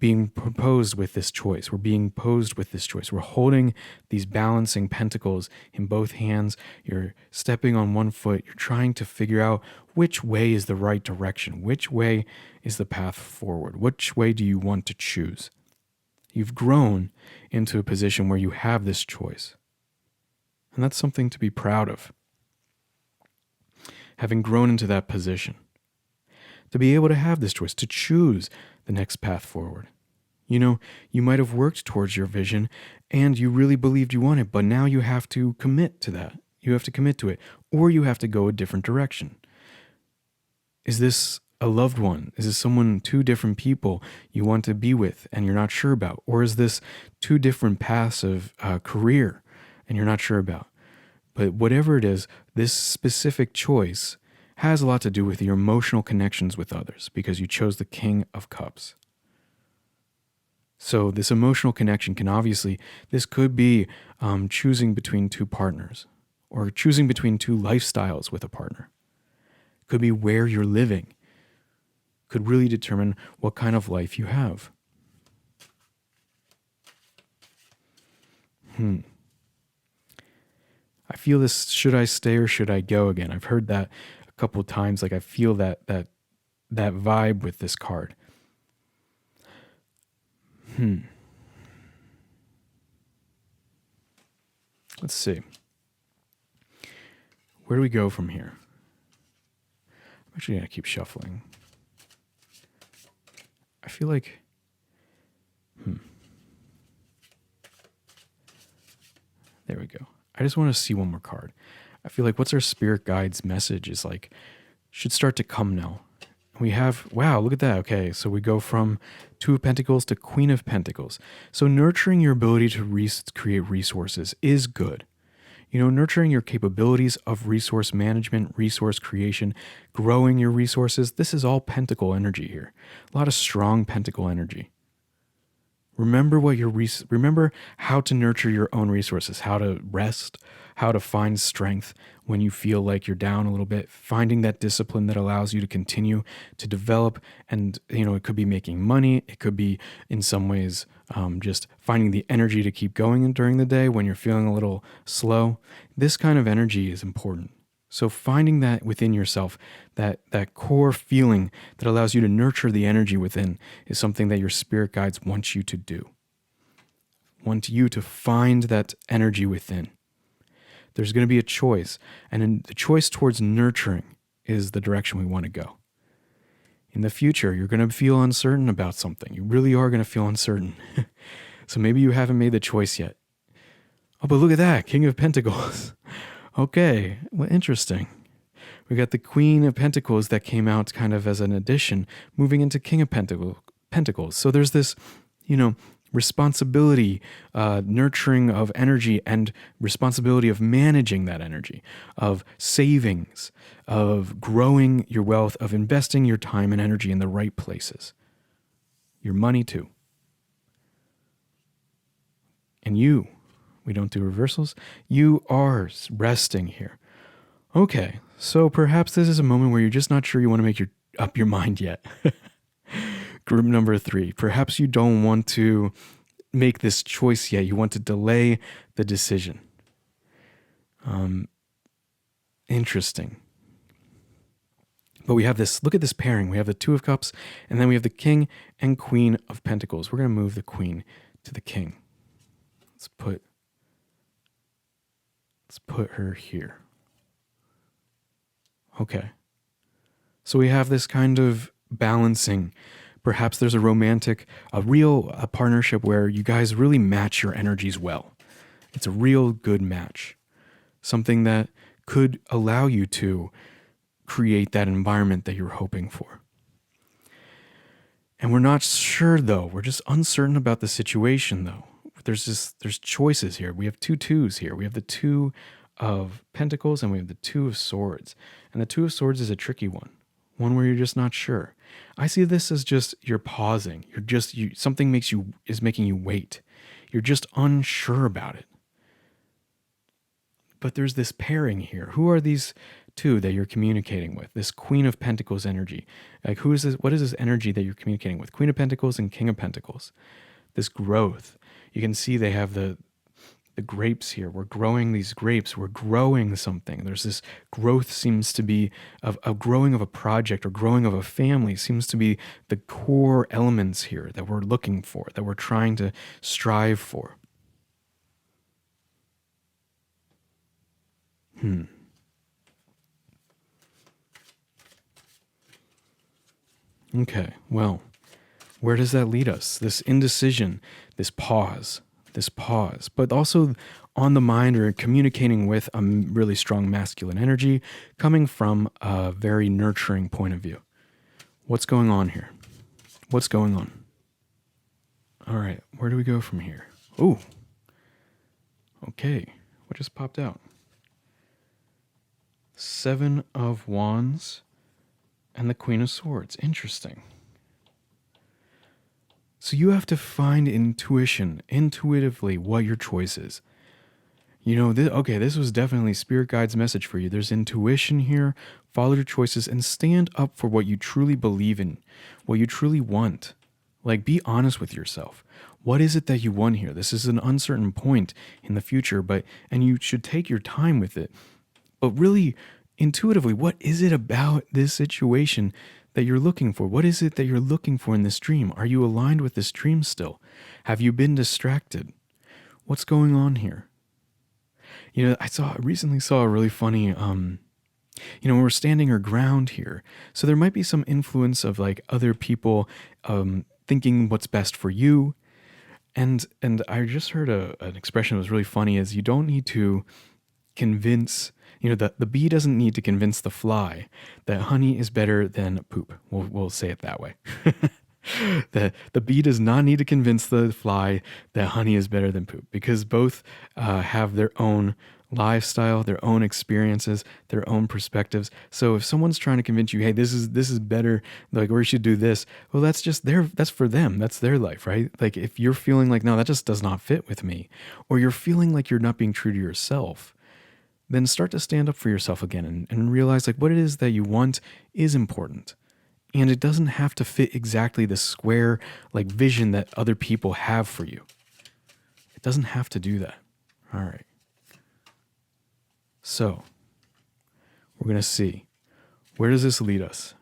being proposed with this choice. We're being posed with this choice. We're holding these balancing pentacles in both hands. You're stepping on one foot. You're trying to figure out which way is the right direction. Which way is the path forward? Which way do you want to choose? You've grown into a position where you have this choice. And that's something to be proud of. Having grown into that position. To be able to have this choice, to choose the next path forward. You know, you might have worked towards your vision and you really believed you wanted, but now you have to commit to that. You have to commit to it, or you have to go a different direction. Is this a loved one? Is this someone, 2 different people you want to be with and you're not sure about? Or is this 2 different paths of career and you're not sure about? But whatever it is, this specific choice has a lot to do with your emotional connections with others, because you chose the King of Cups. So this emotional connection this could be choosing between 2 partners, or choosing between 2 lifestyles with a partner. could be where you're living, could really determine what kind of life you have. I feel this, should I stay or should I go again? I've heard that a couple of times. Like I feel that vibe with this card. Let's see. Where do we go from here? I'm actually going to keep shuffling. I feel like... There we go. I just want to see one more card. I feel like what's our spirit guide's message is like, should start to come now. We have, wow, look at that. Okay, so we go from Two of Pentacles to Queen of Pentacles. So nurturing your ability to create resources is good. Nurturing your capabilities of resource management, resource creation, growing your resources, this is all pentacle energy here. A lot of strong pentacle energy. Remember remember how to nurture your own resources, how to rest, how to find strength when you feel like you're down a little bit, finding that discipline that allows you to continue to develop. And, it could be making money. It could be in some ways just finding the energy to keep going during the day when you're feeling a little slow. This kind of energy is important. So finding that within yourself, that core feeling that allows you to nurture the energy within is something that your spirit guides want you to do. Want you to find that energy within. There's going to be a choice, and the choice towards nurturing is the direction we want to go. In the future, you're going to feel uncertain about something. You really are going to feel uncertain. So maybe you haven't made the choice yet. Oh, but look at that, King of Pentacles. Okay, well, interesting. We got the Queen of Pentacles that came out kind of as an addition, moving into King of Pentacles. So there's this, responsibility, nurturing of energy, and responsibility of managing that energy, of savings, of growing your wealth, of investing your time and energy in the right places. Your money too. And you, we don't do reversals, you are resting here. Okay, so perhaps this is a moment where you're just not sure you want to make up your mind yet. Group number 3, perhaps you don't want to make this choice yet. You want to delay the decision. Interesting. But we have this, look at this pairing. We have the Two of Cups, and then we have the King and Queen of Pentacles. We're going to move the Queen to the King. Let's put her here. Okay. So we have this kind of balancing. Perhaps there's a real partnership where you guys really match your energies well. It's a real good match. Something that could allow you to create that environment that you're hoping for. And we're not sure though. We're just uncertain about the situation though. There's choices here. We have 2 twos here. We have the Two of Pentacles and we have the Two of Swords. And the Two of Swords is a tricky one where you're just not sure. I see this as just you're pausing. Something is making you wait. You're just unsure about it. But there's this pairing here. Who are these two that you're communicating with? This Queen of Pentacles energy. Like who is this? What is this energy that you're communicating with? Queen of Pentacles and King of Pentacles. This growth. You can see they have the grapes here. We're growing these grapes. We're growing something. There's this growth seems to be of a growing of a project or growing of a family seems to be the core elements here that we're looking for, that we're trying to strive for. Okay, well, where does that lead us? This indecision, this pause, but also on the mind or communicating with a really strong masculine energy coming from a very nurturing point of view. What's going on here? What's going on? All right, where do we go from here? Ooh. Okay, what just popped out? 7 of Wands and the Queen of Swords. Interesting. So you have to find intuitively what your choice is. Okay, this was definitely Spirit Guide's message for you. There's intuition here. Follow your choices and stand up for what you truly believe in, what you truly want. Like, be honest with yourself. What is it that you want here? This is an uncertain point in the future, and you should take your time with it. But really, intuitively, what is it about this situation that you're looking for? What is it that you're looking for in this dream? Are you aligned with this dream still? Have you been distracted? What's going on here? I recently saw a really funny, we're standing our ground here. So there might be some influence of like other people thinking what's best for you. And I just heard an expression that was really funny is you don't need to convince, the bee doesn't need to convince the fly that honey is better than poop. We'll say it that way. The bee does not need to convince the fly that honey is better than poop because both have their own lifestyle, their own experiences, their own perspectives. So if someone's trying to convince you, hey, this is better, like, or you should do this, well, that's for them. That's their life, right? Like if you're feeling like, no, that just does not fit with me, or you're feeling like you're not being true to yourself, then start to stand up for yourself again and realize like what it is that you want is important. And it doesn't have to fit exactly the square like vision that other people have for you. It doesn't have to do that. All right. So we're going to see, where does this lead us?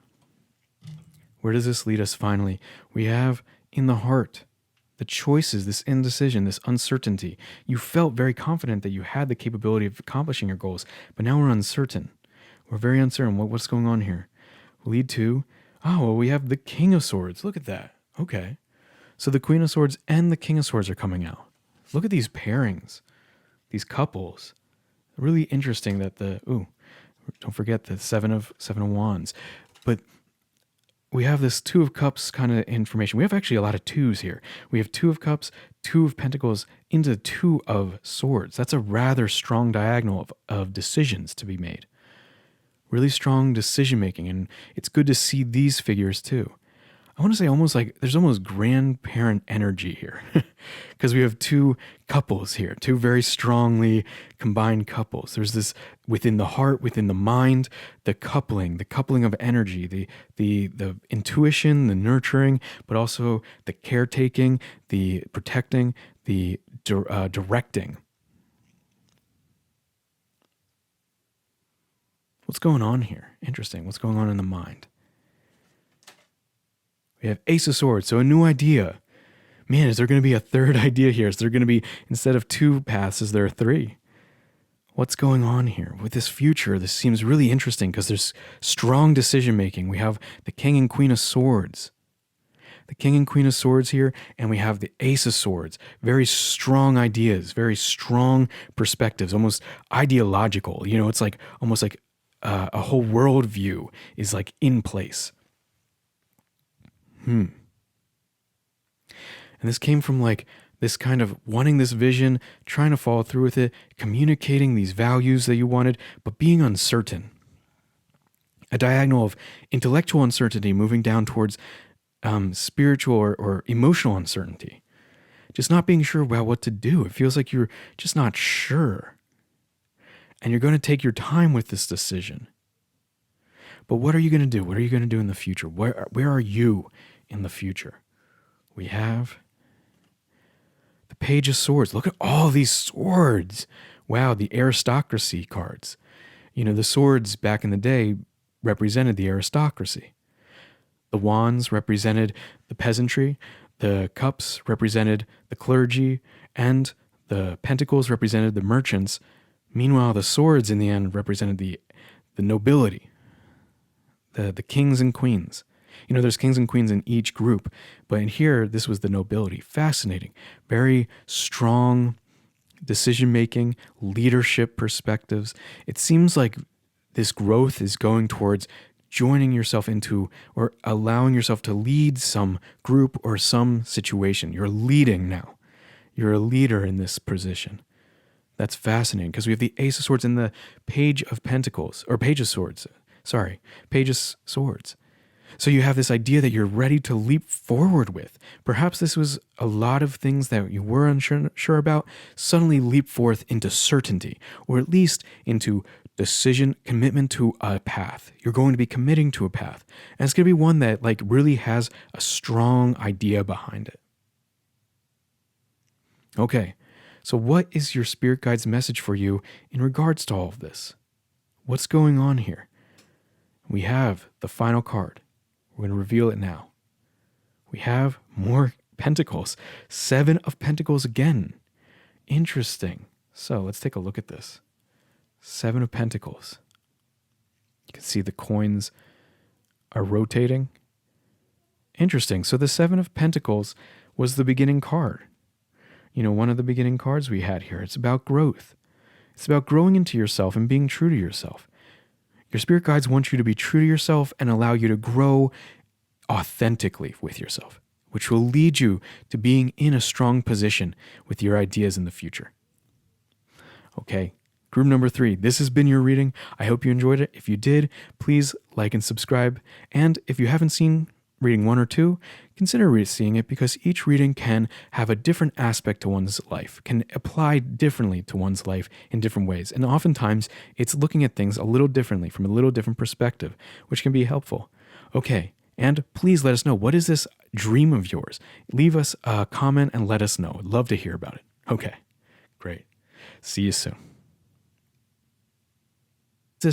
Where does this lead us finally? We have in the heart, the choices, this indecision, this uncertainty. You felt very confident that you had the capability of accomplishing your goals, but now we're uncertain. We're very uncertain. What's going on here? Lead to, we have the King of Swords. Look at that. Okay. So the Queen of Swords and the King of Swords are coming out. Look at these pairings, these couples. Really interesting that don't forget the Seven of Wands. But we have this Two of Cups kind of information. We have actually a lot of twos here. We have Two of Cups, Two of Pentacles into Two of Swords. That's a rather strong diagonal of decisions to be made. Really strong decision making, and it's good to see these figures too. I want to say almost like there's almost grandparent energy here because we have two couples here, two very strongly combined couples. There's this within the heart, within the mind, the coupling of energy, the intuition, the nurturing, but also the caretaking, the protecting, the directing. What's going on here? Interesting. What's going on in the mind? We have Ace of Swords, so a new idea. Man, is there going to be a third idea here? Is there going to be, instead of two paths, is there three? What's going on here? With this future, this seems really interesting because there's strong decision making. We have the King and Queen of Swords. The King and Queen of Swords here, and we have the Ace of Swords. Very strong ideas, very strong perspectives, almost ideological. It's like almost like a whole worldview is like in place. And this came from like this kind of wanting this vision, trying to follow through with it, communicating these values that you wanted, but being uncertain. A diagonal of intellectual uncertainty moving down towards spiritual or emotional uncertainty. Just not being sure about what to do. It feels like you're just not sure. And you're going to take your time with this decision. But what are you going to do? What are you going to do in the future? Where are you in the future? We have the Page of Swords. Look at all these swords. Wow, the aristocracy cards. The swords back in the day represented the aristocracy. The wands represented the peasantry. The cups represented the clergy. And the pentacles represented the merchants. Meanwhile, the swords in the end represented the nobility, the kings and queens. There's kings and queens in each group, but in here, this was the nobility. Fascinating. Very strong decision-making, leadership perspectives. It seems like this growth is going towards joining yourself into or allowing yourself to lead some group or some situation. You're leading now. You're a leader in this position. That's fascinating because we have the Ace of Swords and the Page of Pentacles, or Page of Swords. Sorry, Page of Swords. So you have this idea that you're ready to leap forward with. Perhaps this was a lot of things that you were unsure about, suddenly leap forth into certainty, or at least into decision, commitment to a path. You're going to be committing to a path. And it's going to be one that like really has a strong idea behind it. Okay, so what is your spirit guide's message for you in regards to all of this? What's going on here? We have the final card. We're going to reveal it now. We have more pentacles. 7 of Pentacles again. Interesting. So let's take a look at this. 7 of Pentacles. You can see the coins are rotating. Interesting. So the 7 of Pentacles was the beginning card. You know, one of the beginning cards we had here. It's about growth. It's about growing into yourself and being true to yourself. Your spirit guides want you to be true to yourself and allow you to grow authentically with yourself, which will lead you to being in a strong position with your ideas in the future. Okay, group number 3. This has been your reading. I hope you enjoyed it. If you did, please like and subscribe. And if you haven't seen reading 1 or 2, consider seeing it, because each reading can have a different aspect to one's life, can apply differently to one's life in different ways. And oftentimes it's looking at things a little differently from a little different perspective, which can be helpful. Okay, and please let us know, what is this dream of yours? Leave us a comment and let us know. I'd love to hear about it. Okay, great. See you soon.